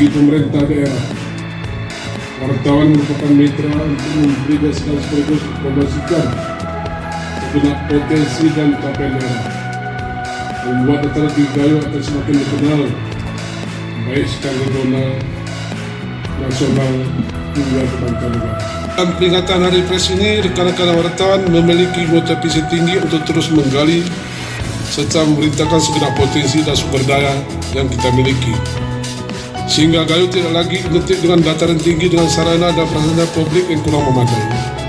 bagi pemerintah daerah. Wartawan merupakan mitra untuk memberi sekaligus mempromosikan segenap potensi dan capaian daerah, membuat data lebih gayo akan semakin dikenal baik secara regional, nasional hingga ke mancanegara. Dalam peringatan Hari Pers ini, rekan-rekan wartawan memiliki motivasi tinggi untuk terus menggali serta memberitakan segenap potensi dan sumber daya yang kita miliki, sehingga Gayo tidak lagi identik dengan dataran tinggi dengan sarana dan prasarana publik yang kurang memadai.